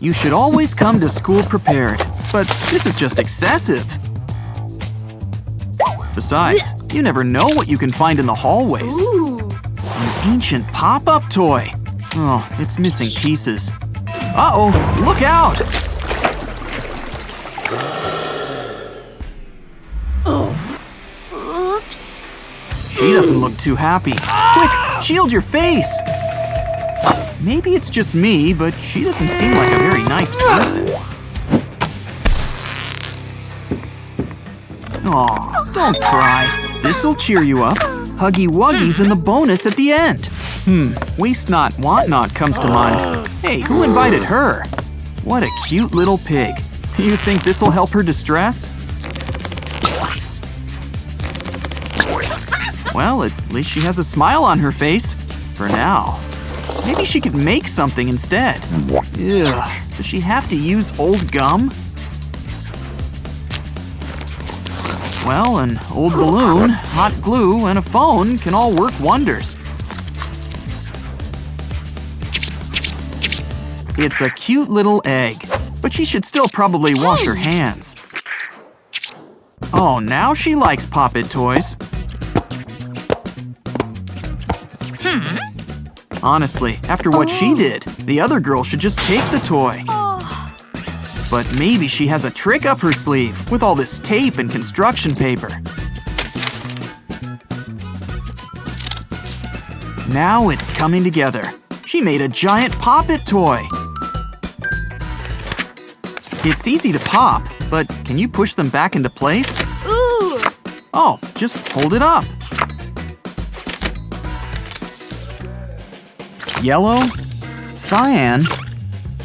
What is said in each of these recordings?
You should always come to school prepared, but this is just excessive. Besides, you never know what you can find in the hallways. Ooh. An ancient pop-up toy. Oh, it's missing pieces. Uh-oh, look out! Oops. She doesn't look too happy. Quick, shield your face! Maybe it's just me, but she doesn't seem like a very nice person. Aw, don't cry. This'll cheer you up. Huggy Wuggy's in the bonus at the end. Waste not, want not comes to mind. Hey, who invited her? What a cute little pig. You think this'll help her distress? Well, at least she has a smile on her face. For now. Maybe she could make something instead. Ugh, does she have to use old gum? Well, an old balloon, hot glue, and a phone can all work wonders. It's a cute little egg, but she should still probably wash her hands. Oh, now she likes Pop-It toys. Honestly, after what she did, the other girl should just take the toy. But maybe she has a trick up her sleeve with all this tape and construction paper. Now it's coming together. She made a giant Pop-It toy. It's easy to pop, but can you push them back into place? Ooh. Oh, just hold it up. Yellow, cyan,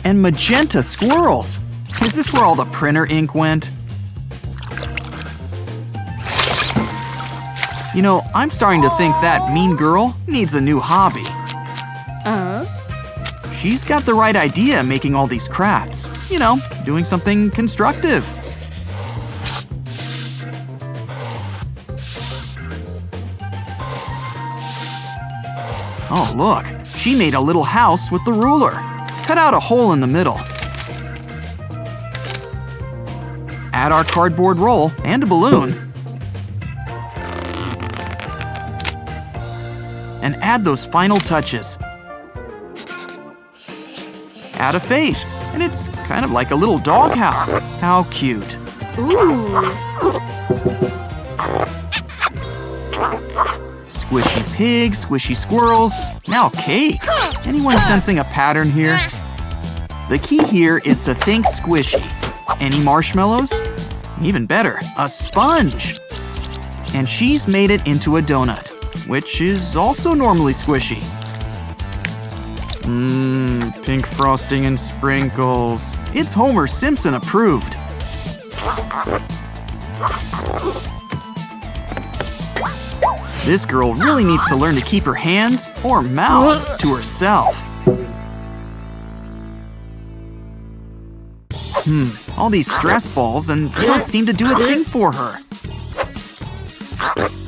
and magenta squirrels. Is this where all the printer ink went? You know, I'm starting to think that mean girl needs a new hobby. She's got the right idea making all these crafts. You know, doing something constructive. Oh, look. She made a little house with the ruler. Cut out a hole in the middle. Add our cardboard roll and a balloon. And add those final touches. Add a face, and it's kind of like a little doghouse. How cute. Ooh. Squishy pigs, squishy squirrels, now cake. Anyone sensing a pattern here? The key here is to think squishy. Any marshmallows? Even better, a sponge. And she's made it into a donut, which is also normally squishy. Pink frosting and sprinkles. It's Homer Simpson approved. This girl really needs to learn to keep her hands, or mouth, to herself. All these stress balls and they don't seem to do a thing for her.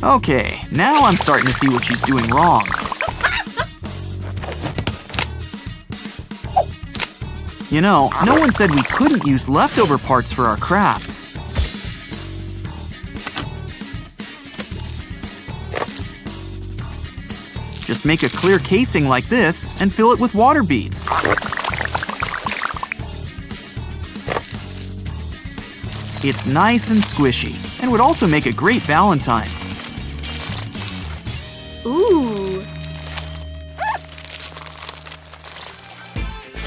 Okay, now I'm starting to see what she's doing wrong. You know, no one said we couldn't use leftover parts for our crafts. Just make a clear casing like this and fill it with water beads. It's nice and squishy, and would also make a great Valentine. Ooh.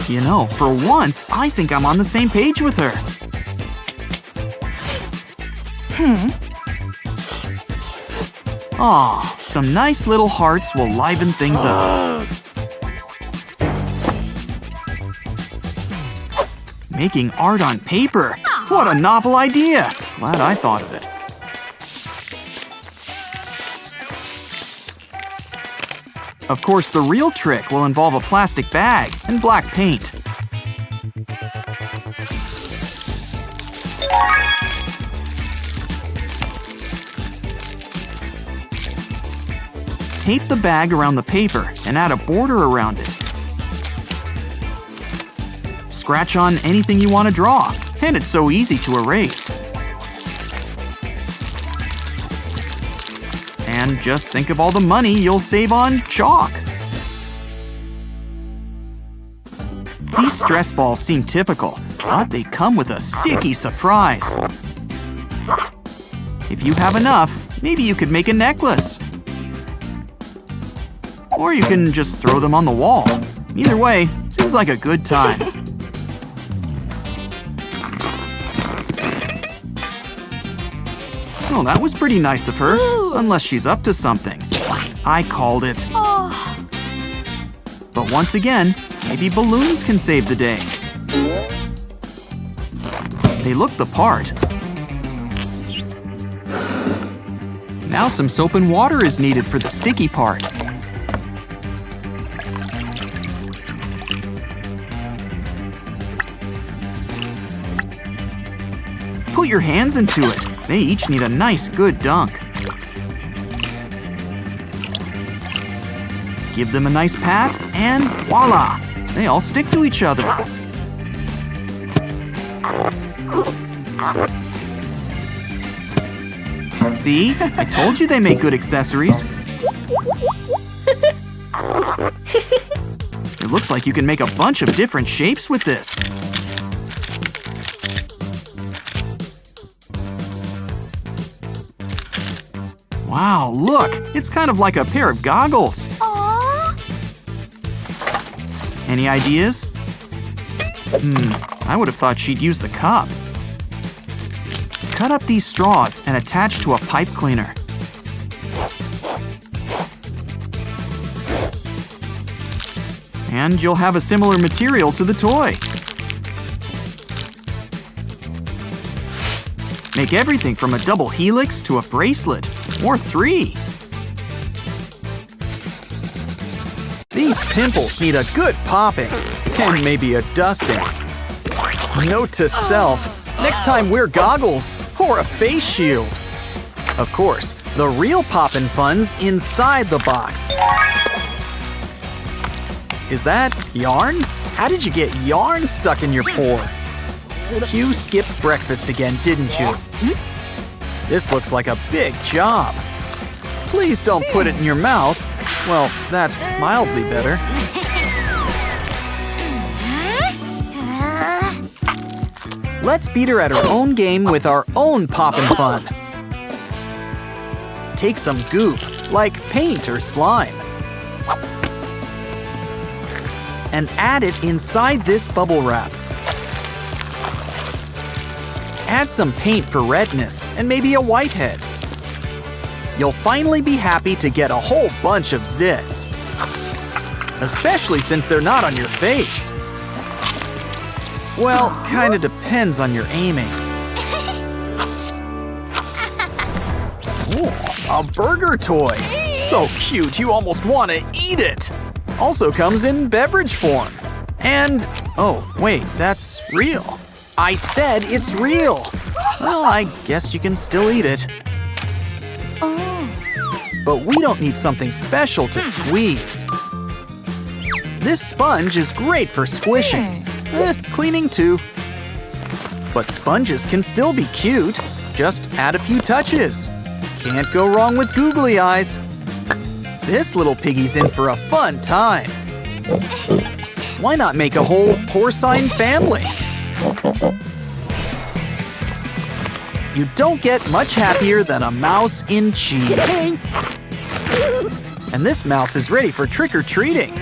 You know, for once, I think I'm on the same page with her. Aw, some nice little hearts will liven things up. Making art on paper. What a novel idea. Glad I thought of it. Of course, the real trick will involve a plastic bag and black paint. Tape the bag around the paper and add a border around it. scratch on anything you want to draw, and it's so easy to erase. And just think of all the money you'll save on chalk. These stress balls seem typical, but they come with a sticky surprise. If you have enough, maybe you could make a necklace. Or you can just throw them on the wall. Either way, seems like a good time. Oh, that was pretty nice of her. Ooh. Unless she's up to something. I called it. Oh. But once again, maybe balloons can save the day. They look the part. Now some soap and water is needed for the sticky part. Put your hands into it. They each need a nice, good dunk. Give them a nice pat, and voila! They all stick to each other. See? I told you they make good accessories. It looks like you can make a bunch of different shapes with this. Wow, look! It's kind of like a pair of goggles. Aww. Any ideas? I would have thought she'd use the cup. Cut up these straws and attach to a pipe cleaner. And you'll have a similar material to the toy. Make everything from a double helix to a bracelet, or 3. These pimples need a good popping, and maybe a dusting. Note to self, next time wear goggles or a face shield. Of course, the real poppin' fun's inside the box. Is that yarn? How did you get yarn stuck in your pore? You skipped breakfast again, didn't you? This looks like a big job. Please don't put it in your mouth. Well, that's mildly better. Let's beat her at her own game with our own poppin' fun. Take some goop, like paint or slime, and add it inside this bubble wrap. Add some paint for redness and maybe a whitehead. You'll finally be happy to get a whole bunch of zits. Especially since they're not on your face. Well, kinda depends on your aiming. Ooh, a burger toy! So cute you almost want to eat it! Also comes in beverage form. And, oh, wait, that's real. I said it's real! Well, I guess you can still eat it. But we don't need something special to squeeze. This sponge is great for squishing. Cleaning too. But sponges can still be cute. Just add a few touches. Can't go wrong with googly eyes. This little piggy's in for a fun time. Why not make a whole porcine family? You don't get much happier than a mouse in cheese. And this mouse is ready for trick-or-treating.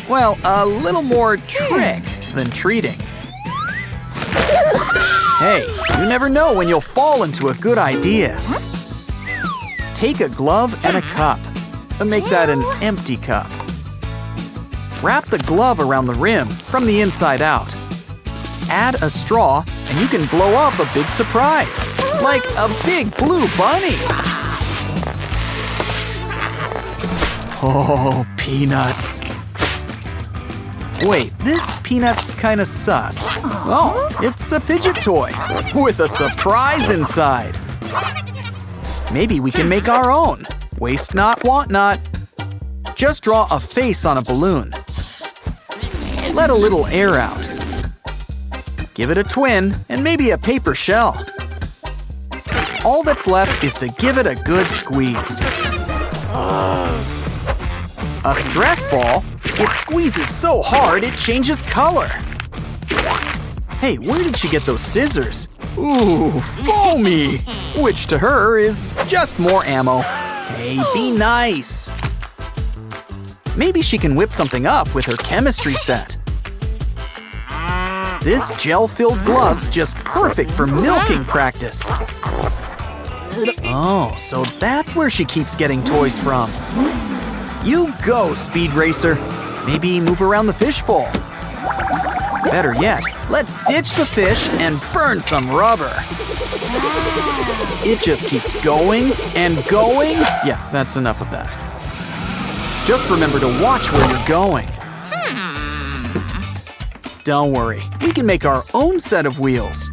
Well, a little more trick than treating. Hey, you never know when you'll fall into a good idea. Take a glove and a cup, and make that an empty cup. Wrap the glove around the rim from the inside out. Add a straw, and you can blow up a big surprise, like a big blue bunny. Oh, peanuts. Wait, this peanut's kinda sus. Oh, it's a fidget toy with a surprise inside. Maybe we can make our own. Waste not, want not. Just draw a face on a balloon. let a little air out. Give it a twin and maybe a paper shell. All that's left is to give it a good squeeze. A stress ball? It squeezes so hard it changes color. Hey, where did she get those scissors? Ooh, foamy! Which to her is just more ammo. Hey, be nice. Maybe she can whip something up with her chemistry set. This gel-filled glove's just perfect for milking practice. Oh, so that's where she keeps getting toys from. You go, Speed Racer. Maybe move around the fishbowl. Better yet, let's ditch the fish and burn some rubber. It just keeps going and going. Yeah, that's enough of that. Just remember to watch where you're going. Don't worry, we can make our own set of wheels.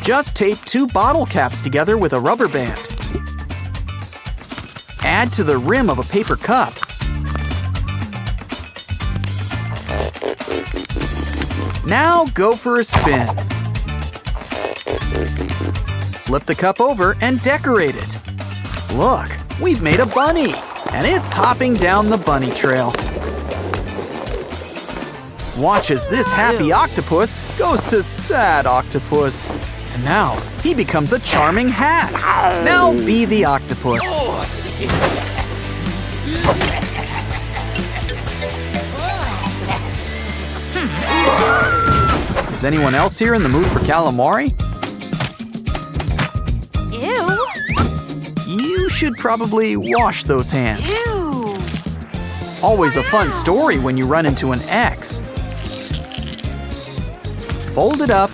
Just tape 2 bottle caps together with a rubber band. Add to the rim of a paper cup. Now go for a spin. Flip the cup over and decorate it. Look, we've made a bunny, and it's hopping down the bunny trail. Watch as this happy octopus goes to sad octopus. And now he becomes a charming hat. Now be the octopus. Is anyone else here in the mood for calamari? Ew. You should probably wash those hands. Ew. Always a fun story when you run into an X. Fold it up,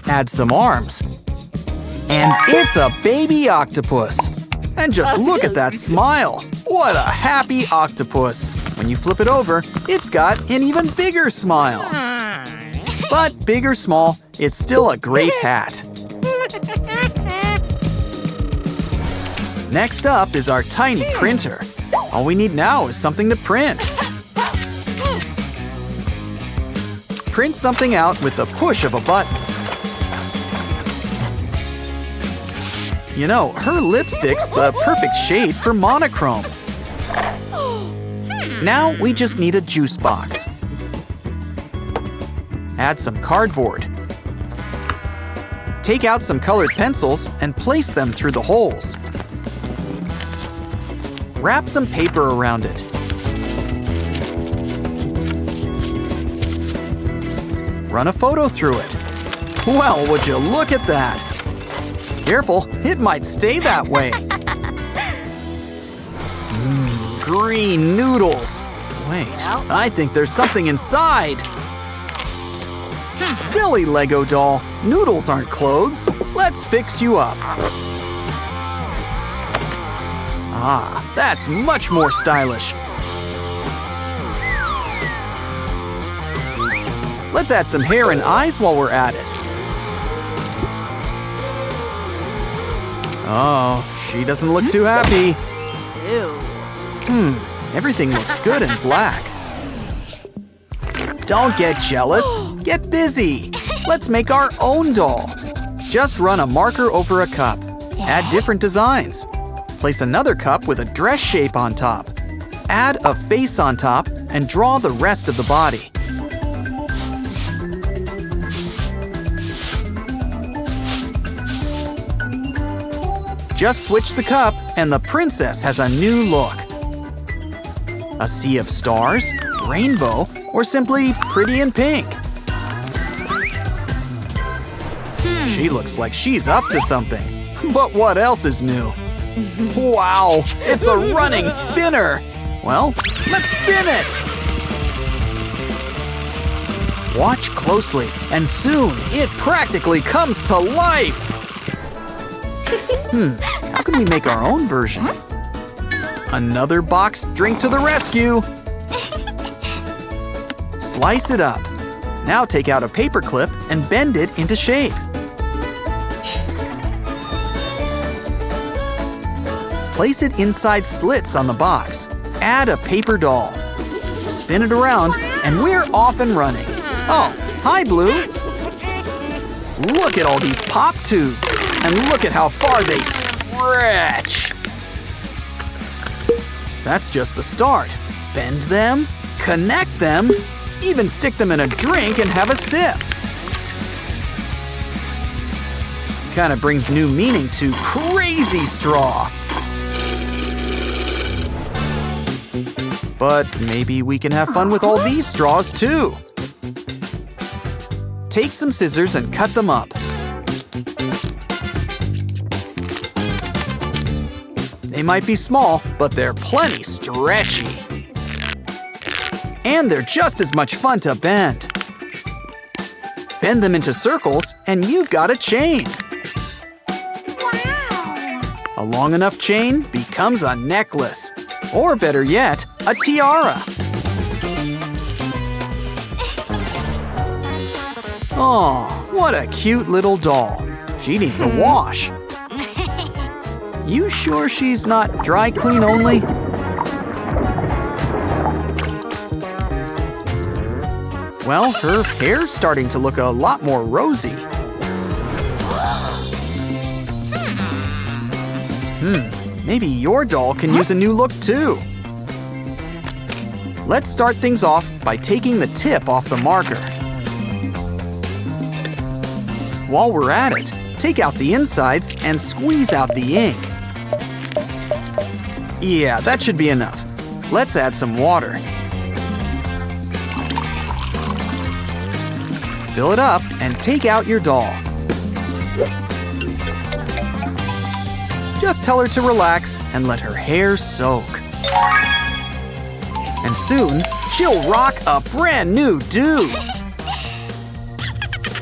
add some arms, and it's a baby octopus. And just look at that smile. What a happy octopus. When you flip it over, it's got an even bigger smile. But big or small, it's still a great hat. Next up is our tiny printer. All we need now is something to print. Print something out with the push of a button. You know, her lipstick's the perfect shade for monochrome. Now we just need a juice box. Add some cardboard. Take out some colored pencils and place them through the holes. Wrap some paper around it. Run a photo through it. Well, would you look at that? Careful, it might stay that way. Green noodles. Wait, I think there's something inside. Silly Lego doll, noodles aren't clothes. Let's fix you up. Ah, that's much more stylish. Let's add some hair and eyes while we're at it. Oh, she doesn't look too happy. Ew. Everything looks good in black. Don't get jealous. Get busy. Let's make our own doll. Just run a marker over a cup. Add different designs. Place another cup with a dress shape on top. Add a face on top and draw the rest of the body. Just switch the cup and the princess has a new look. A sea of stars, rainbow, or simply pretty in pink. She looks like she's up to something. But what else is new? Wow, it's a running spinner. Well, let's spin it. Watch closely, and soon it practically comes to life. How can we make our own version? Another box drink to the rescue. Slice it up. Now take out a paper clip and bend it into shape. Place it inside slits on the box. Add a paper doll. Spin it around, and we're off and running. Oh, hi, Blue. Look at all these pop tubes. And look at how far they stretch. That's just the start. Bend them, connect them, even stick them in a drink and have a sip. Kind of brings new meaning to crazy straw. But maybe we can have fun with all these straws too. Take some scissors and cut them up. They might be small, but they're plenty stretchy. And they're just as much fun to bend. Bend them into circles, and you've got a chain. Wow! A long enough chain becomes a necklace. Or better yet, a tiara. Oh, what a cute little doll. She needs a wash. You sure she's not dry clean only? Well, her hair's starting to look a lot more rosy. Maybe your doll can use a new look too. Let's start things off by taking the tip off the marker. While we're at it, take out the insides and squeeze out the ink. Yeah, that should be enough. Let's add some water. Fill it up and take out your doll. Just tell her to relax and let her hair soak. And soon, she'll rock a brand new dude.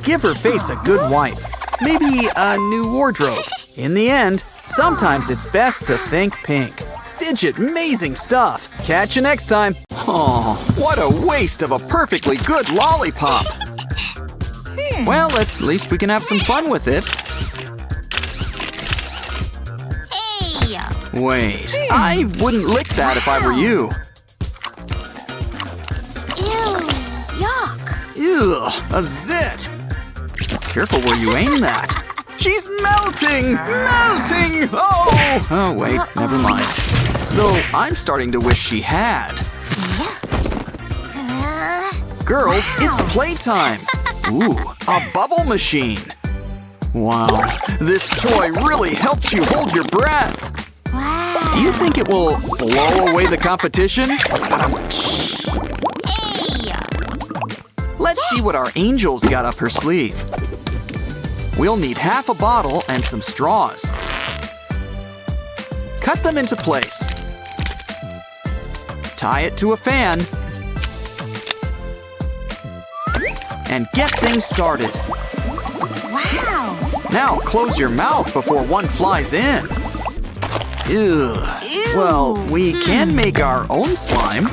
Give her face a good wipe. Maybe a new wardrobe. In the end, sometimes it's best to think pink. Fidget, amazing stuff. Catch you next time. Oh, what a waste of a perfectly good lollipop. Well, at least we can have some fun with it. Hey! Wait, I wouldn't lick that if I were you. Ew! Yuck! Ew, a zit. Careful where you aim that. She's melting! Melting! Oh! Oh, wait, never mind. Though I'm starting to wish she had. Girls, it's playtime! Ooh, a bubble machine! Wow, this toy really helps you hold your breath! Wow! Do you think it will blow away the competition? Hey! Let's see what our angel's got up her sleeve. We'll need half a bottle and some straws. Cut them into place. Tie it to a fan. And get things started. Wow! Now close your mouth before one flies in. Ew. Well, we can make our own slime.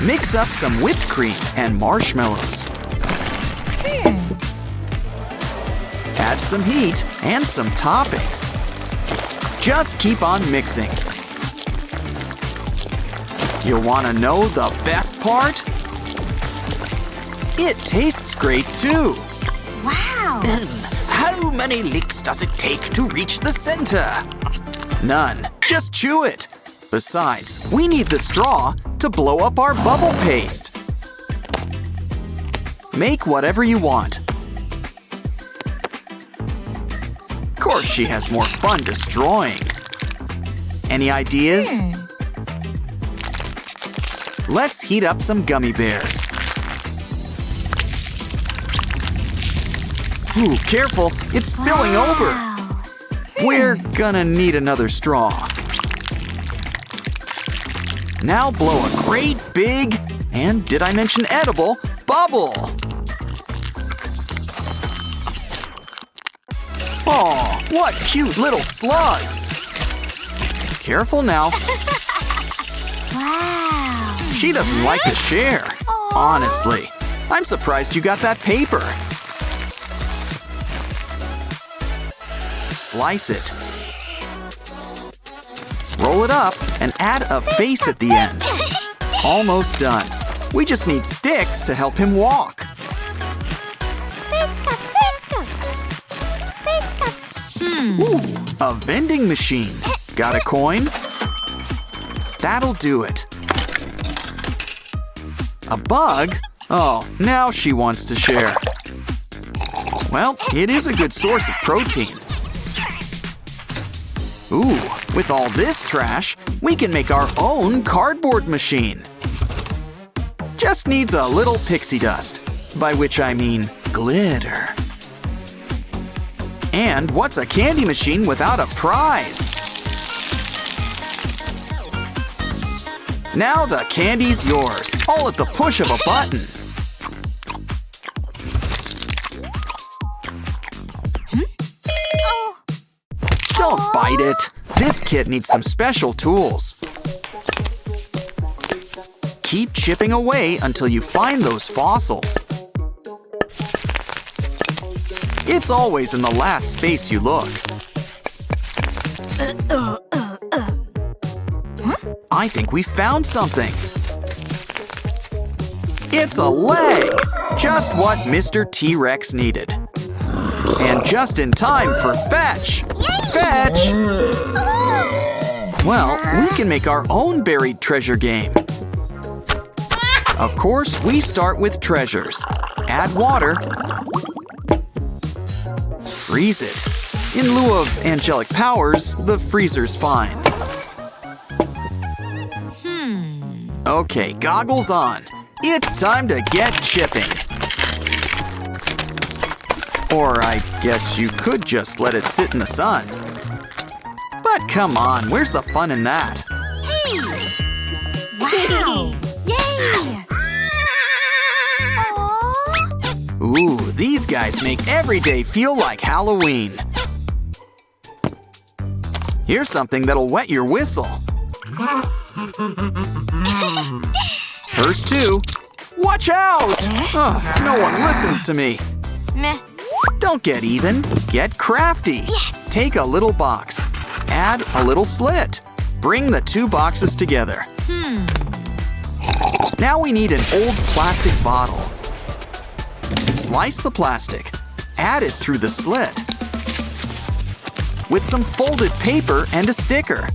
Mix up some whipped cream and marshmallows. Add some heat and some toppings. Just keep on mixing. You want to know the best part? It tastes great too. Wow! How many licks does it take to reach the center? None. Just chew it. Besides, we need the straw to blow up our bubble paste. Make whatever you want. Of course, she has more fun destroying. Any ideas? Let's heat up some gummy bears. Ooh, careful, it's spilling over. We're gonna need another straw. Now blow a great big, and did I mention edible, bubble. Aw, what cute little slugs. Careful now. Wow! She doesn't like to share. Honestly, I'm surprised you got that paper. Slice it. Roll it up and add a face at the end. Almost done. We just need sticks to help him walk. Ooh, a vending machine. Got a coin? That'll do it. A bug? Oh, now she wants to share. Well, it is a good source of protein. Ooh, with all this trash, we can make our own cardboard machine. Just needs a little pixie dust, by which I mean glitter. And what's a candy machine without a prize? Now the candy's yours, all at the push of a button. Don't bite it. This kid needs some special tools. Keep chipping away until you find those fossils. It's always in the last space you look. I think we found something. It's a leg! Just what Mr. T-Rex needed. And just in time for fetch! Fetch! Well, we can make our own buried treasure game. Of course, we start with treasures. Add water. Freeze it. In lieu of angelic powers, the freezer's fine. Okay, goggles on. It's time to get chipping. Or I guess you could just let it sit in the sun. But come on, where's the fun in that? Hey! Wow! Yay! Aww. Ooh, these guys make every day feel like Halloween. Here's something that'll wet your whistle. Hers too. Watch out! Oh, no one listens to me. Meh. Don't get even. Get crafty. Yes. Take a little box. Add a little slit. Bring the two boxes together. Now we need an old plastic bottle. Slice the plastic. Add it through the slit. With some folded paper and a sticker.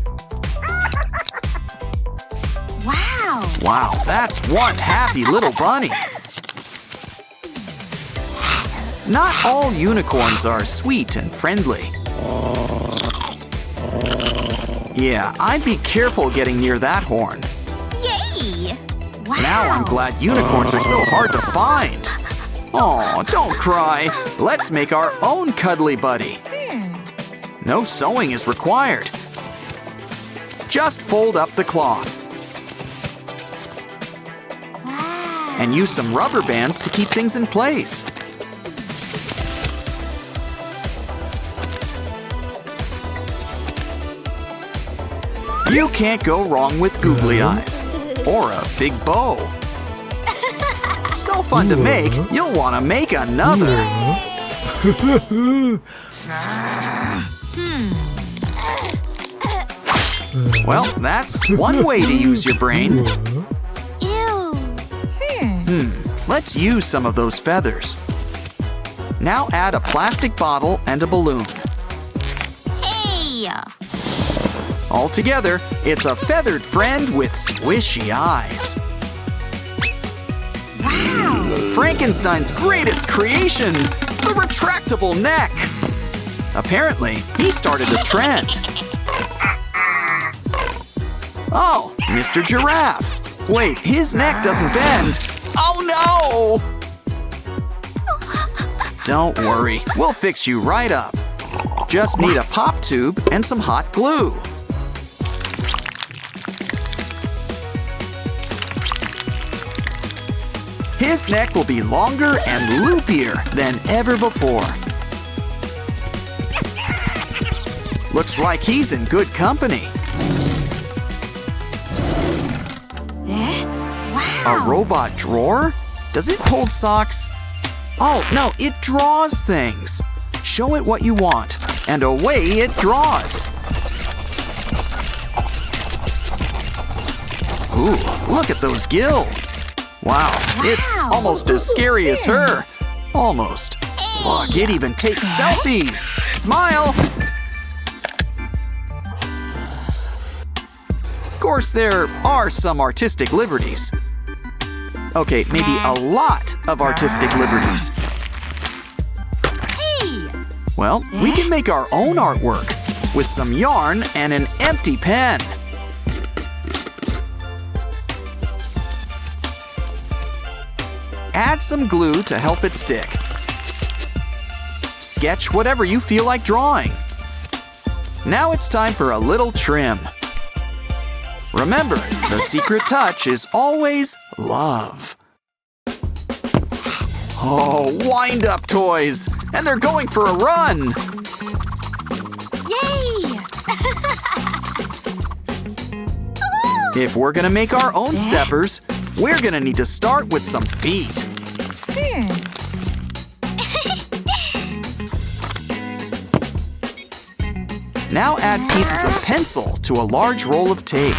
Wow! Wow, that's one happy little bunny. Not all unicorns are sweet and friendly. Yeah, I'd be careful getting near that horn. Yay! Wow! Now I'm glad unicorns are so hard to find. Aw, don't cry. Let's make our own cuddly buddy. No sewing is required. Just fold up the cloth. Wow! And use some rubber bands to keep things in place. You can't go wrong with googly eyes. Or a big bow. So fun to make, you'll want to make another. Well, that's one way to use your brain. Ew! Let's use some of those feathers. Now add a plastic bottle and a balloon. Hey! All together, it's a feathered friend with squishy eyes. Wow! Frankenstein's greatest creation, the retractable neck. Apparently, he started a trend. Oh, Mr. Giraffe. Wait, his neck doesn't bend. Oh no! Don't worry, we'll fix you right up. Just need a pop tube and some hot glue. His neck will be longer and loopier than ever before. Looks like he's in good company. Wow! A robot drawer? Does it hold socks? Oh, no, it draws things. Show it what you want, and away it draws. Ooh, look at those gills. Wow, it's almost as scary as her. Almost. Look, it even takes selfies. Smile! Of course, there are some artistic liberties. Okay, maybe a lot of artistic liberties. Well, we can make our own artwork with some yarn and an empty pen. Add some glue to help it stick. Sketch whatever you feel like drawing. Now it's time for a little trim. Remember, the secret touch is always love. Oh, wind-up toys! And they're going for a run! Yay! If we're gonna make our own steppers, we're gonna need to start with some feet. Now add pieces of pencil to a large roll of tape.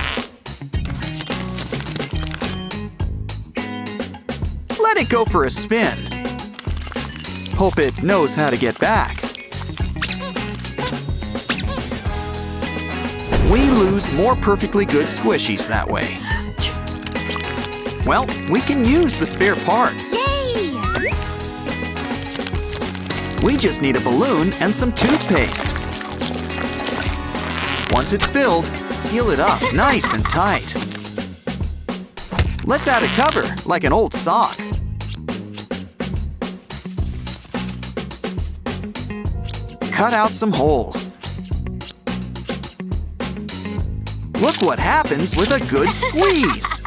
Let it go for a spin. Hope it knows how to get back. We lose more perfectly good squishies that way. Well, we can use the spare parts. Yay! We just need a balloon and some toothpaste. Once it's filled, seal it up nice and tight. Let's add a cover, like an old sock. Cut out some holes. Look what happens with a good squeeze.